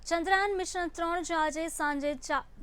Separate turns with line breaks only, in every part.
Chandrayaan mission 3 જે આજે સાંજે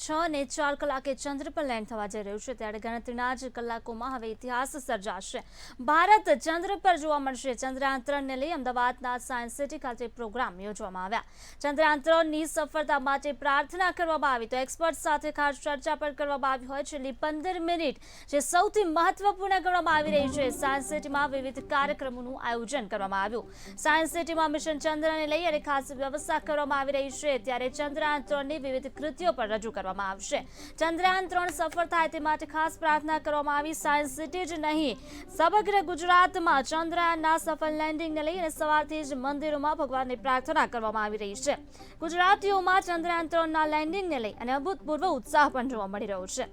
6:04 કલાકે ચંદ્ર પર લેન્ડ થવા જઈ રહ્યું છે ત્યારે ગણતરીના જ કલાકોમાં હવે ઇતિહાસ સર્જાશે। ભારત ચંદ્ર પર જોવા મળશે। ચંદ્રયાન 3ને લઈ અમદાવાદના સાયન્સ સિટી ખાતે પ્રોગ્રામ યોજવામાં આવ્યા। ચંદ્રયાન 3ની સફળતા માટે પ્રાર્થના કરવામાં આવી તો એક્સપર્ટ સાથે ખાસ ચર્ચા પણ કરવામાં આવી હોય। છેલ્લી 15 મિનિટ જે સૌથી મહત્વપૂર્ણ ગણવામાં આવી રહી છે। સાયન્સ સિટીમાં વિવિધ કાર્યક્રમોનું આયોજન કરવામાં આવ્યું। સાયન્સ સિટીમાં મિશન ચંદ્રને લઈ અને ખાસ વ્યવસ્થા કરવામાં આવી રહી છે ત્યારે ચંદ્રયાન 3ની વિવિધ કૃતિઓ પર રજૂ કરવામાં આવશે। ચંદ્રયાન 3 સફળ થાય તે માટે ખાસ પ્રાર્થના કરવામાં આવી। સાયન્સ સિટી જ નહીં સમગ્ર ગુજરાતમાં ચંદ્રયાનના સફળ લેન્ડિંગને લઈ અને સવારથી જ મંદિરોમાં ભગવાનની પ્રાર્થના કરવામાં આવી રહી છે। ગુજરાતીઓમાં ચંદ્રયાન 3ના લેન્ડિંગને લઈ અને અભૂતપૂર્વ ઉત્સાહ પણ જોવા મળી રહ્યો છે।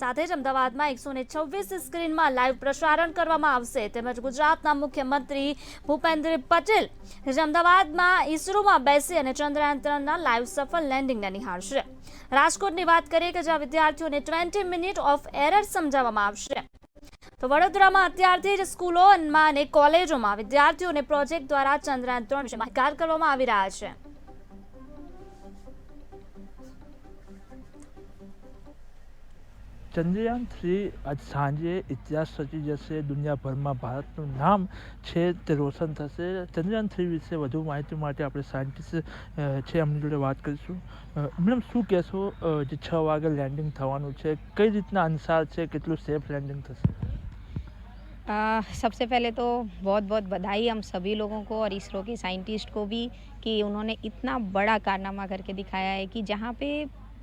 સાથે જ અમદાવાદમાં 126 સ્ક્રીનમાં લાઈવ પ્રસારણ કરવામાં આવશે તેમજ ગુજરાતના મુખ્યમંત્રી ભૂપેન્દ્ર પટેલ અમદાવાદમાં ઇસરોમાં બેસી અને ચંદ્રયાન 3ના લાઈવ સફળ લેન્ડિંગને નિહાળશે। રાજકોટની વાત કરીએ કે જ્યાં વિદ્યાર્થીઓને 20 મિનિટ ઓફ એરર સમજાવવામાં આવશે તો વડોદરામાં અત્યારથી જ સ્કૂલોમાં અને કોલેજોમાં વિદ્યાર્થીઓને પ્રોજેક્ટ દ્વારા ચંદ્રયાન 3 વિશે માહિતગાર કરવામાં આવી રહ્યા છે।
ચંદ્રયાન 3 આજ સાંજે ઇતિહાસ સર્જી જશે। દુનિયાભરમાં ભારતનું નામ છે તે રોશન થશે। ચંદ્રયાન 3 વિશે વધુ માહિતી માટે આપણે સાયન્ટિસ્ટ છે એમની જોડે વાત કરીશું। મેડમ શું કહેશો જે 6 વાગે લેન્ડિંગ થવાનું છે કઈ રીતના અનુસાર છે કેટલું સેફ લેન્ડિંગ થશે?
सबसे पहले तो बहुत बहुत बधाई हम सभी लोगों को और इसरो के साइंटिस्ट को भी कि उन्होंने इतना बड़ा कारनामा करके दिखाया है कि जहाँ पे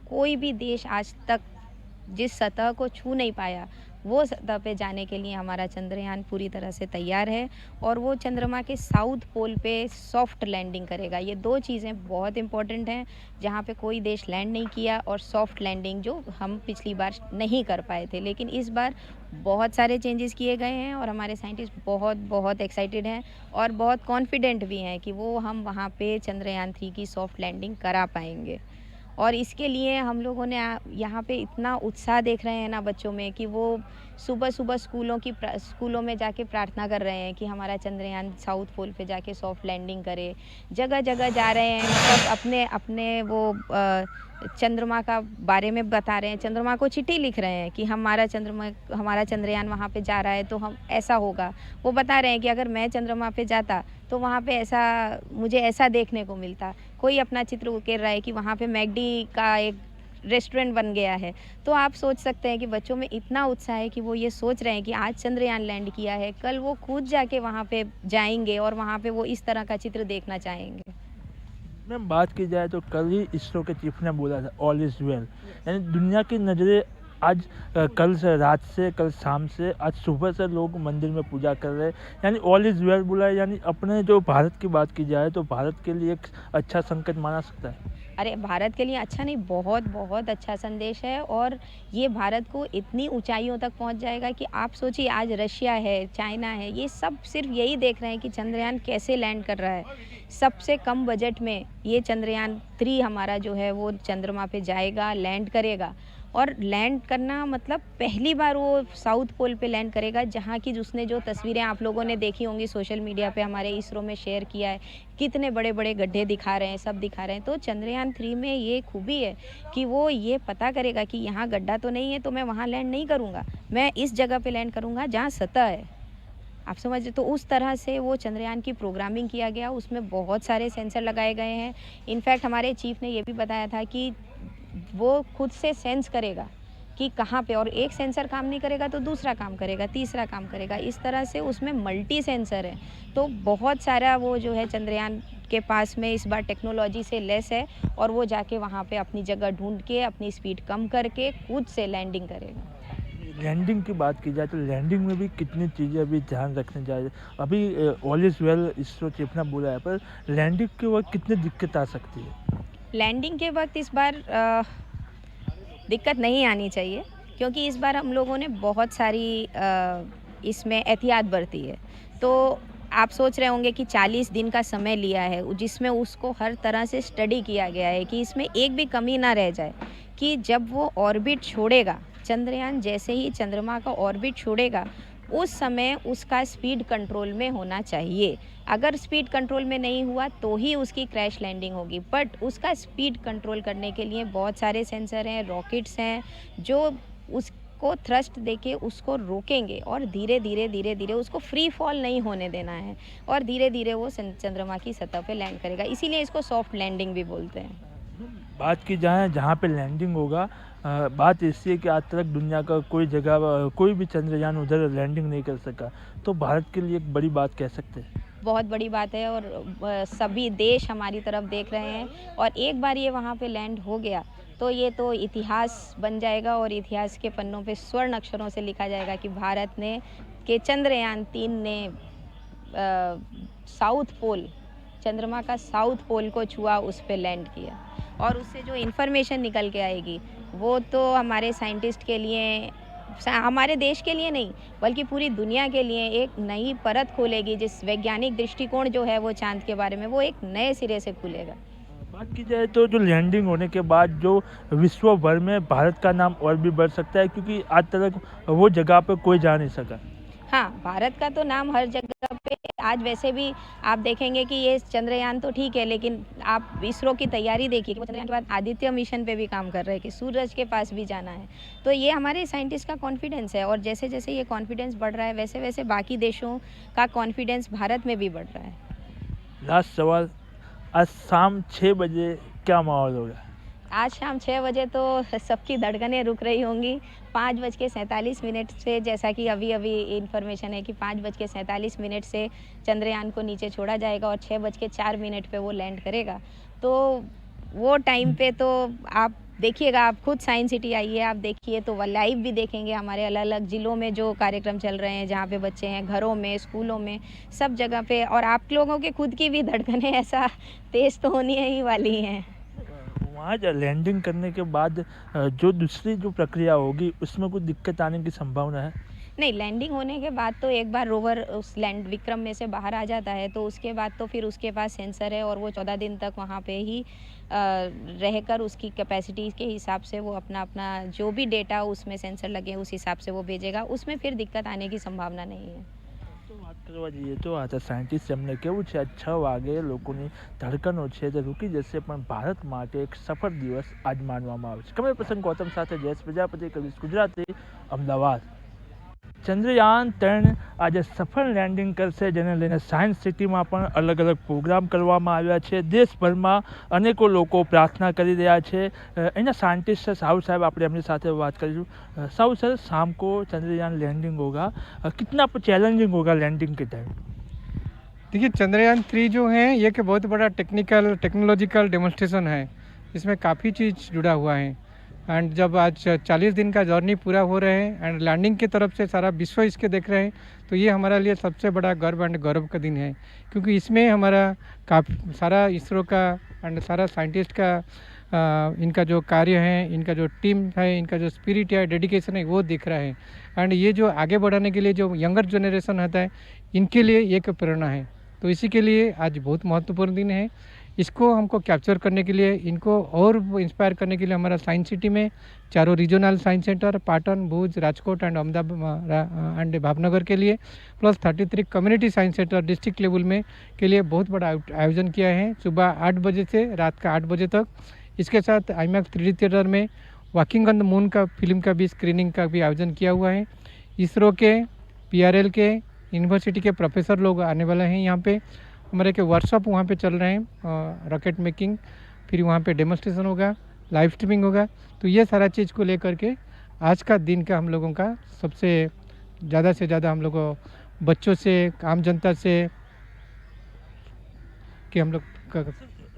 कोई भी देश आज तक जिस सतह को छू नहीं पाया वो सतह पे जाने के लिए हमारा चंद्रयान पूरी तरह से तैयार है और वो चंद्रमा के साउथ पोल पे सॉफ्ट लैंडिंग करेगा। ये दो चीज़ें बहुत इम्पोर्टेंट हैं जहाँ पे कोई देश लैंड नहीं किया और सॉफ्ट लैंडिंग जो हम पिछली बार नहीं कर पाए थे, लेकिन इस बार बहुत सारे चेंजेस किए गए हैं और हमारे साइंटिस्ट बहुत बहुत एक्साइटेड हैं और बहुत कॉन्फिडेंट भी हैं कि वो हम वहाँ पे चंद्रयान 3 की सॉफ्ट लैंडिंग करा पाएंगे। और इसके लिए हम लोगों ने यहाँ पे इतना उत्साह देख रहे हैं ना बच्चों में कि वो सुबह सुबह स्कूलों में जाके प्रार्थना कर रहे हैं कि हमारा चंद्रयान साउथ पोल पे जाके सॉफ्ट लैंडिंग करे। जगह जगह जा रहे हैं, मतलब अपने अपने वो चंद्रमा का बारे में बता रहे हैं, चंद्रमा को चिट्ठी लिख रहे हैं कि हमारा चंद्रयान वहाँ पे जा रहा है तो हम ऐसा होगा। वो बता रहे हैं कि अगर मैं चंद्रमा पे जाता तो वहाँ पे ऐसा मुझे ऐसा देखने को मिलता। कोई अपना चित्र उकेर रहा है कि वहाँ पे मैकडी का एक रेस्टोरेंट बन गया है। तो आप सोच सकते हैं कि बच्चों में इतना उत्साह है कि वो ये सोच रहे हैं कि आज चंद्रयान लैंड किया है, कल वो खुद जाके वहाँ पे जाएंगे और वहाँ पे वो इस तरह का चित्र देखना चाहेंगे।
मैम बात की जाए तो कल ही इसरो के चीफ ने बोला था ऑल इज़ वेल, यानी दुनिया की नज़रें आज कल से रात से कल शाम से आज सुबह से लोग मंदिर में पूजा कर रहे हैं, यानी ऑल इज़ वेल बोला है। यानी अपने जो भारत की बात की जाए तो भारत के लिए एक अच्छा संकेत माना सकता है।
अरे भारत के लिए अच्छा नहीं, बहुत बहुत अच्छा संदेश है और ये भारत को इतनी ऊंचाइयों तक पहुंच जाएगा कि आप सोचिए आज रशिया है, चाइना है, ये सब सिर्फ यही देख रहे हैं कि चंद्रयान कैसे लैंड कर रहा है। सबसे कम बजट में ये चंद्रयान 3 हमारा जो है वो चंद्रमा पे जाएगा, लैंड करेगा और लैंड करना मतलब पहली बार वो साउथ पोल पे लैंड करेगा, जहाँ की उसने जो तस्वीरें आप लोगों ने देखी होंगी सोशल मीडिया पे हमारे इसरो में शेयर किया है, कितने बड़े बड़े गड्ढे दिखा रहे हैं, सब दिखा रहे हैं। तो चंद्रयान 3 में ये खूबी है कि वो ये पता करेगा कि यहाँ गड्ढा तो नहीं है तो मैं वहाँ लैंड नहीं करूँगा, मैं इस जगह पे लैंड करूँगा जहाँ सतह है। आप समझे? तो उस तरह से वो चंद्रयान की प्रोग्रामिंग किया गया, उसमें बहुत सारे सेंसर लगाए गए हैं। इनफैक्ट हमारे चीफ ने ये भी बताया था कि वो खुद से सेंस करेगा कि कहाँ पे, और एक सेंसर काम नहीं करेगा तो दूसरा काम करेगा, तीसरा काम करेगा, इस तरह से उसमें मल्टी सेंसर है। तो बहुत सारा वो जो है चंद्रयान के पास में इस बार टेक्नोलॉजी से लेस है और वो जाके वहाँ पे अपनी जगह ढूंढ के अपनी स्पीड कम करके खुद से लैंडिंग करेगा।
लैंडिंग की बात की जाए तो लैंडिंग में भी कितनी चीज़ें अभी ध्यान रखने चाहिए। अभी all is well ISRO chief ने बोला है, पर लैंडिंग के वक्त कितनी दिक्कत आ सकती है?
लैंडिंग के वक्त इस बार दिक्कत नहीं आनी चाहिए क्योंकि इस बार हम लोगों ने बहुत सारी इसमें एहतियात बरती है। तो आप सोच रहे होंगे कि 40 दिन का समय लिया है जिसमें उसको हर तरह से स्टडी किया गया है कि इसमें एक भी कमी ना रह जाए, कि जब वो ऑर्बिट छोड़ेगा, चंद्रयान जैसे ही चंद्रमा का ऑर्बिट छोड़ेगा उस समय उसका स्पीड कंट्रोल में होना चाहिए। अगर स्पीड कंट्रोल में नहीं हुआ तो ही उसकी क्रैश लैंडिंग होगी, बट उसका स्पीड कंट्रोल करने के लिए बहुत सारे सेंसर हैं, रॉकेट्स हैं, जो उसको थ्रस्ट देके उसको रोकेंगे और धीरे धीरे धीरे धीरे उसको फ्री फॉल नहीं होने देना है और धीरे धीरे वो चंद्रमा की सतह पे लैंड करेगा। इसीलिए इसको सॉफ्ट लैंडिंग भी बोलते हैं।
बात की जाए जहाँ पे लैंडिंग होगा, बात ऐसी है कि आज तक दुनिया का कोई जगह कोई भी चंद्रयान उधर लैंडिंग नहीं कर सका, तो भारत के लिए एक बड़ी बात कह सकते हैं।
बहुत बड़ी बात है और सभी देश हमारी तरफ देख रहे हैं और एक बार ये वहाँ पे लैंड हो गया तो ये तो इतिहास बन जाएगा और इतिहास के पन्नों पे स्वर्ण अक्षरों से लिखा जाएगा कि भारत ने के चंद्रयान-3 ने साउथ पोल, चंद्रमा का साउथ पोल को छुआ, उस पे लैंड किया और उससे जो इन्फॉर्मेशन निकल के आएगी वो तो हमारे साइंटिस्ट के लिए, हमारे देश के लिए नहीं बल्कि पूरी दुनिया के लिए एक नई परत खोलेगी। जिस वैज्ञानिक दृष्टिकोण जो है वो चांद के बारे में, वो एक नए सिरे से खुलेगा।
बात की जाए तो जो लैंडिंग होने के बाद जो विश्व भर में भारत का नाम और भी बढ़ सकता है, क्योंकि आज तक वो जगह पे कोई जा नहीं सका।
हाँ, भारत का तो नाम हर जगह पे आज वैसे भी आप देखेंगे कि ये चंद्रयान तो ठीक है, लेकिन आप इसरो की तैयारी देखिए कि वो चंद्रयान के बाद आदित्य मिशन पे भी काम कर रहे हैं कि सूरज के पास भी जाना है। तो ये हमारे साइंटिस्ट का कॉन्फिडेंस है और जैसे जैसे ये कॉन्फिडेंस बढ़ रहा है वैसे वैसे बाकी देशों का कॉन्फिडेंस भारत में भी बढ़ रहा है।
लास्ट सवाल, आज शाम 6 बजे क्या माहौल होगा?
आज शाम 6 बजे तो सबकी धड़कनें रुक रही होंगी। 5:47 से, जैसा कि अभी इन्फॉर्मेशन है कि 5:47 से चंद्रयान को नीचे छोड़ा जाएगा और 6:04 पे वो लैंड करेगा। तो वो टाइम पे तो आप देखिएगा, आप खुद साइंस सिटी आइए, आप देखिए तो लाइव भी देखेंगे हमारे अलग अलग ज़िलों में जो कार्यक्रम चल रहे हैं, जहाँ पे बच्चे हैं, घरों में, स्कूलों में, सब जगह पे। और आप लोगों के खुद की भी धड़कनें ऐसा तेज़ तो होनी ही वाली हैं।
वहाँ लैंडिंग करने के बाद जो दूसरी जो प्रक्रिया होगी उसमें कुछ दिक्कत आने की संभावना है?
नहीं, लैंडिंग होने के बाद तो एक बार रोवर उस लैंड विक्रम में से बाहर आ जाता है तो उसके बाद तो फिर उसके पास सेंसर है और वो 14 दिन तक वहाँ पे ही रहकर उसकी कैपेसिटी के हिसाब से वो अपना जो भी डेटा उसमें सेंसर लगे उस हिसाब से वो भेजेगा। उसमें फिर दिक्कत आने की संभावना नहीं है।
તો વાત કરવા જઈએ તો આ સાયન્ટિસ્ટ એમને કેવું છે, 6 વાગે લોકોની ધડકનો છે તે રૂકી જશે, પણ ભારત માટે એક સફળ દિવસ આજ માનવામાં આવે છે. કમલ પ્રસંગ ગૌતમ સાથે જયેશ પ્રજાપતિ, કવિશ ગુજરાતી, અમદાવાદ. ચંદ્રયાન-3 આજે સફળ લેન્ડિંગ કરશે, જેને લઈને સાયન્સ સિટીમાં પણ અલગ અલગ પ્રોગ્રામ કરવામાં આવ્યા છે. દેશભરમાં અનેકો લોકો પ્રાર્થના કરી રહ્યા છે. એના साइंटिस्ट है साहू साहब, આપણે એમની સાથે बात કરીશું. साहू सर, शाम को चंद्रयान लैंडिंग होगा, कितना चैलेंजिंग होगा लैंडिंग के टाइम?
देखिए, चंद्रयान-3 जो है ये कि बहुत बड़ा टेक्नोलॉजिकल डेमोन्स्ट्रेशन है। इसमें काफ़ी चीज़ जुड़ा हुआ है एंड जब आज 40 दिन का जर्नी पूरा हो रहे हैं एंड लैंडिंग की तरफ से सारा विश्व इसके देख रहे हैं, तो ये हमारे लिए सबसे बड़ा गर्व एंड गौरव का दिन है, क्योंकि इसमें हमारा काफ़ी सारा इसरो का एंड सारा साइंटिस्ट का इनका जो कार्य है, इनका जो टीम है, इनका जो स्पिरिट है, डेडिकेशन है, वो दिख रहा है। एंड ये जो आगे बढ़ाने के लिए जो यंगर जनरेशन आता है, इनके लिए एक प्रेरणा है। तो इसी के लिए आज बहुत महत्वपूर्ण दिन है। इसको हमको कैप्चर करने के लिए, इनको और इंस्पायर करने के लिए हमारा साइंस सिटी में चारों regional science centre, Patan, Bhuj, Rajkot and Ahmedabad and Bhavnagar के लिए, plus 33 community science centre district level में के लिए बहुत बड़ा आयोजन किया है, सुबह 8 बजे से रात का 8 बजे तक। इसके साथ आईमैक्स 3D थिएटर में वॉकिंग ऑन द मून का फिल्म का भी स्क्रीनिंग का भी आयोजन किया हुआ है। इसरो के, PRL के, यूनिवर्सिटी के प्रोफेसर लोग आने वाले हैं यहाँ पे। हमारे के वर्कशॉप वहाँ पे चल रहे हैं, रॉकेट मेकिंग, फिर वहाँ पे डेमोन्स्ट्रेशन होगा, लाइव स्ट्रीमिंग होगा। तो ये सारा चीज़ को लेकर के आज का दिन का हम लोगों का सबसे ज़्यादा हम लोगों बच्चों से, आम जनता से कि हम लोग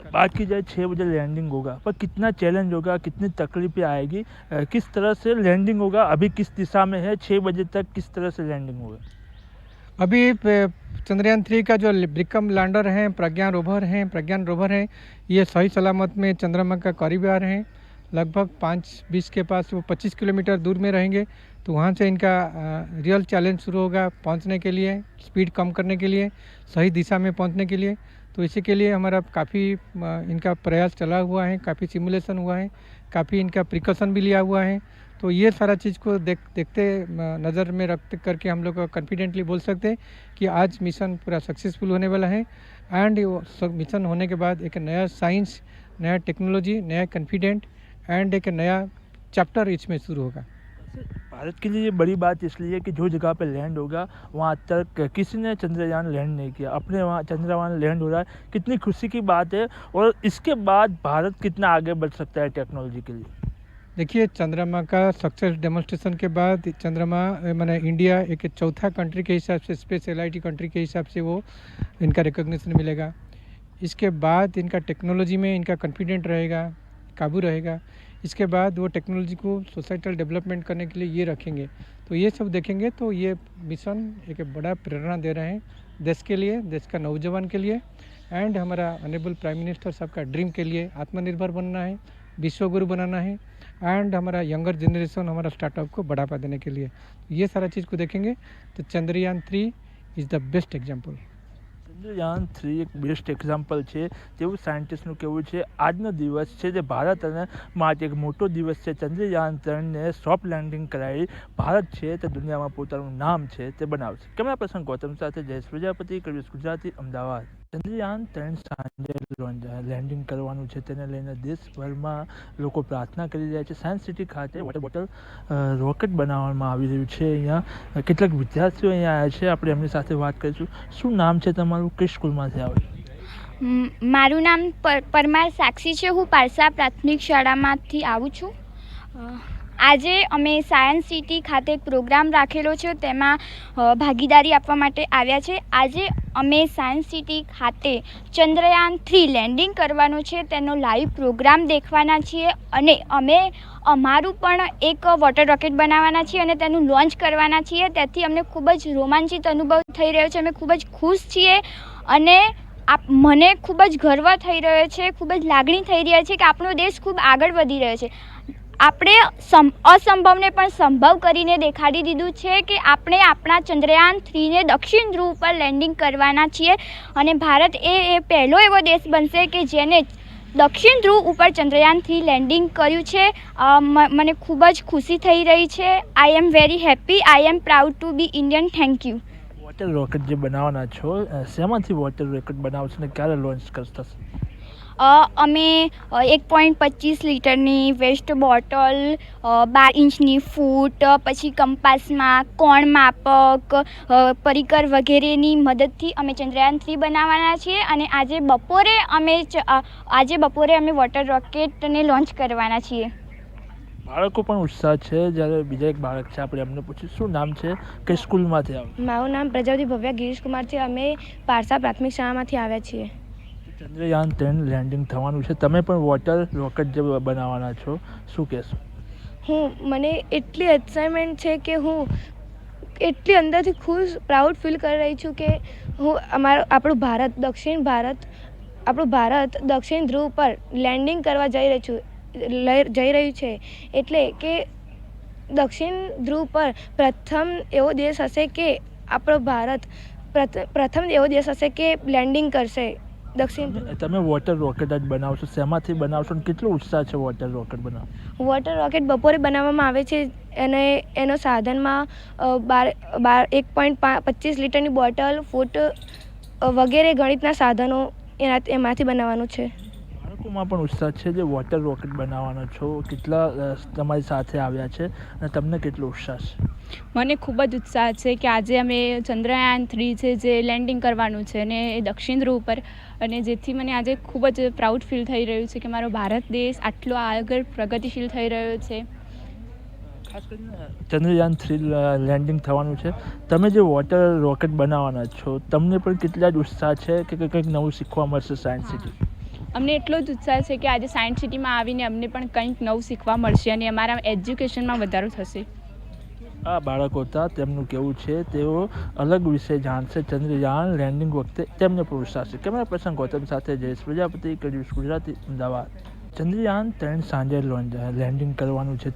बात की जाए 6 बजे लैंडिंग होगा, पर कितना चैलेंज होगा, कितनी तकलीफें आएगी, किस तरह से लैंडिंग होगा, अभी किस दिशा में है, 6 बजे तक किस तरह से लैंडिंग होगा?
अभी चंद्रयान-3 का जो विक्रम लैंडर हैं, प्रज्ञान रोवर हैं, ये सही सलामत में चंद्रमा का करीब आ रहे हैं। लगभग 5:20 के पास वो 25 किलोमीटर दूर में रहेंगे। तो वहाँ से इनका रियल चैलेंज शुरू होगा पहुँचने के लिए, स्पीड कम करने के लिए, सही दिशा में पहुँचने के लिए। तो इसी के लिए हमारा काफ़ी इनका प्रयास चला हुआ है, काफ़ी सिमुलेशन हुआ है, काफ़ी इनका प्रिकॉशन भी लिया हुआ है। तो ये सारा चीज़ को देखते नज़र में रख करके हम लोग कॉन्फिडेंटली बोल सकते हैं कि आज मिशन पूरा सक्सेसफुल होने वाला है। एंड मिशन होने के बाद एक नया साइंस, नया टेक्नोलॉजी, नया कॉन्फिडेंट एंड एक नया चैप्टर इसमें शुरू होगा।
भारत के लिए ये बड़ी बात इसलिए है कि जो जगह पे लैंड होगा वहाँ तक किसी ने चंद्रयान लैंड नहीं किया, अपने वहाँ चंद्रयान लैंड हो रहा है, कितनी खुशी की बात है। और इसके बाद भारत कितना आगे बढ़ सकता है टेक्नोलॉजी के लिए।
देखिए, चंद्रमा का सक्सेस डेमोन्स्ट्रेशन के बाद चंद्रमा माने इंडिया एक चौथा कंट्री के हिसाब से, स्पेस एलाइटी कंट्री के हिसाब से वो इनका रिकॉग्निशन मिलेगा। इसके बाद इनका टेक्नोलॉजी में इनका कॉन्फिडेंट रहेगा, काबू रहेगा। इसके बाद वो टेक्नोलॉजी को सोसाइटल डेवलपमेंट करने के लिए ये रखेंगे। तो ये सब देखेंगे तो ये मिशन एक बड़ा प्रेरणा दे रहे हैं देश के लिए, देश का नौजवान के लिए एंड हमारा ऑनरेबल प्राइम मिनिस्टर साहब का ड्रीम के लिए। आत्मनिर्भर बनना है, विश्वगुरु बनाना है एंड हमारा यंगर जनरेशन, हमारा स्टार्टअप को बढ़ावा देने के लिए ये सारा चीज़ को देखेंगे। तो Chandrayaan 3 is the best example.
Chandrayaan 3 એક બેસ્ટ એક્ઝામ્પલ છે તેવું સાયન્ટિસ્ટનું કહેવું છે। આજનો દિવસ છે જે ભારત અને માટે એક મોટો દિવસ છે। ચંદ્રયાન 3ને સોફ્ટ લેન્ડિંગ કરાવી ભારત છે તે દુનિયામાં પોતાનું નામ છે તે બનાવશે। કેમેરા પર્સન ગૌતમ સાથે જયેશ પ્રજાપતિ, કડવીસ ગુજરાતી, અમદાવાદ। ચંદ્રયાન 3 સાંજે લેન્ડિંગ કરવાનું છે તેને લઈને દેશભરમાં લોકો પ્રાર્થના કરી રહ્યા છે। સાયન્સ સિટી ખાતે વોટર બોટલ રોકેટ બનાવવામાં આવી રહ્યું છે। અહીંયા કેટલાક વિદ્યાર્થીઓ અહીંયા આવ્યા છે, આપણે એમની સાથે વાત કરીશું। શું નામ છે તમારું, કઈ સ્કૂલમાંથી આવો છો?
મારું નામ પરમાર સાક્ષી છે। હું પારસા પ્રાથમિક શાળામાંથી આવું છું। આજે અમે સાયન્સ સિટી ખાતે એક પ્રોગ્રામ રાખેલો છે, તેમાં ભાગીદારી આપવા માટે આવ્યા છે। આજે અમે સાયન્સ સિટી ખાતે ચંદ્રયાન 3 લેન્ડિંગ કરવાનું છે તેનો લાઈવ પ્રોગ્રામ દેખવાના છીએ અને અમે અમારું પણ એક વોટર રોકેટ બનાવવાના છીએ અને તેનું લોન્ચ કરવાના છીએ। તેથી અમને ખૂબ જ રોમાંચિત અનુભવ થઈ રહ્યો છે। અમે ખૂબ જ ખુશ છીએ અને મને ખૂબ જ ગર્વ થઈ રહ્યો છે, ખૂબ જ લાગણી થઈ રહી છે કે આપણો દેશ ખૂબ આગળ વધી રહ્યો છે। આપણે અસંભવને પણ સંભવ કરીને દેખાડી દીધું છે કે આપણે આપણા ચંદ્રયાન 3ને દક્ષિણ ધ્રુવ પર લેન્ડિંગ કરવાના છીએ અને ભારત એ પહેલો એવો દેશ બનશે કે જેને દક્ષિણ ધ્રુવ ઉપર ચંદ્રયાન 3 લેન્ડિંગ કર્યું છે। મને ખૂબ જ ખુશી થઈ રહી છે। I am very happy, I am proud to be Indian. Thank you.
Water rocket જે બનાવવાના છો, શેમાંથી વોટર રોકેટ બનાવશો અને ક્યારે લોન્ચ થશે?
અમે 1.25 લીટરની વેસ્ટ બોટલ, 12 ઇંચની ફૂટ, પછી કંપાસમાં કોણ માપક, પરિકર વગેરેની મદદથી અમે ચંદ્રયાન 3 બનાવવાના છીએ અને આજે બપોરે અમે વોટર રોકેટને લોન્ચ કરવાના છીએ।
બાળકો પણ ઉત્સાહ છે, જ્યારે બીજા એક બાળક છે, આપણે એમને પૂછ્યું શું નામ છે, કઈ સ્કૂલમાંથી આવો?
મારું નામ પ્રજાપતિ ભવ્યા ગિરીશ કુમાર છે। અમે પારસા પ્રાથમિક શાળામાંથી આવ્યા છીએ।
ચંદ્રયાન 3 લેન્ડિંગ થવાનું છે, તમે પણ વોટર રોકેટ જે બનાવવાના છો, શું કહેશો?
મને એટલી એક્સાઇટમેન્ટ છે કે હું એટલી અંદરથી ખુશ, પ્રાઉડ ફીલ કરી રહી છું કે આપણું ભારત દક્ષિણ ધ્રુવ પર લેન્ડિંગ કરવા જઈ રહ્યું છે। એટલે કે દક્ષિણ ધ્રુવ પર પ્રથમ એવો દેશ હશે કે આપણો ભારત પ્રથમ એવો દેશ હશે કે લેન્ડિંગ કરશે દક્ષિણ ધ્રુવ।
તમે વોટર રોકેટ જ બનાવશો, શેમાંથી બનાવશો અને કેટલો ઉત્સાહ છે વોટર રોકેટ બનાવવા?
વોટર રોકેટ બપોરે બનાવવામાં આવે છે અને એનો સાધનમાં 1.25 લીટરની બોટલ, ફૂટ વગેરે ગણિતના સાધનો એમાંથી બનાવવાનું છે।
બાળકોમાં પણ ઉત્સાહ છે જે વોટર રોકેટ બનાવવાનો છો, કેટલા તમારી સાથે આવ્યા છે અને તમને કેટલો ઉત્સાહ છે?
મને ખૂબ જ ઉત્સાહ છે કે આજે અમે ચંદ્રયાન 3 છે જે લેન્ડિંગ કરવાનું છે અને એ દક્ષિણ ધ્રુવ પર, અને જેથી મને આજે ખૂબ જ પ્રાઉડ ફીલ થઈ રહ્યું છે કે મારો ભારત દેશ આટલો આગળ પ્રગતિશીલ થઈ રહ્યો છે।
ખાસ કરીને ચંદ્રયાન 3 લેન્ડિંગ થવાનું છે, તમે જે વોટર રોકેટ બનાવવાના છો તમને પણ કેટલા જ ઉત્સાહ છે કે કંઈક નવું શીખવા મળશે સાયન્સ સિટી?
અમને એટલો જ ઉત્સાહ છે કે આજે સાયન્સ સિટીમાં આવીને અમને પણ કંઈક નવું શીખવા મળશે અને અમારા એજ્યુકેશનમાં વધારો થશે।
આ બાળકો હતા, તેમનું કહેવું છે તેઓ અલગ વિષય જાણશે ચંદ્રયાન લેન્ડિંગ વખતે, તેમને પણ ઉત્સાહ છે। કેમેરા પર્સન ગૌતમ સાથે જયેશ પ્રજાપતિ, કડવીસ ગુજરાતી, અમદાવાદ। ચંદ્રયાન 3 સાંજે લેન્ડિંગ કરવાનું છે।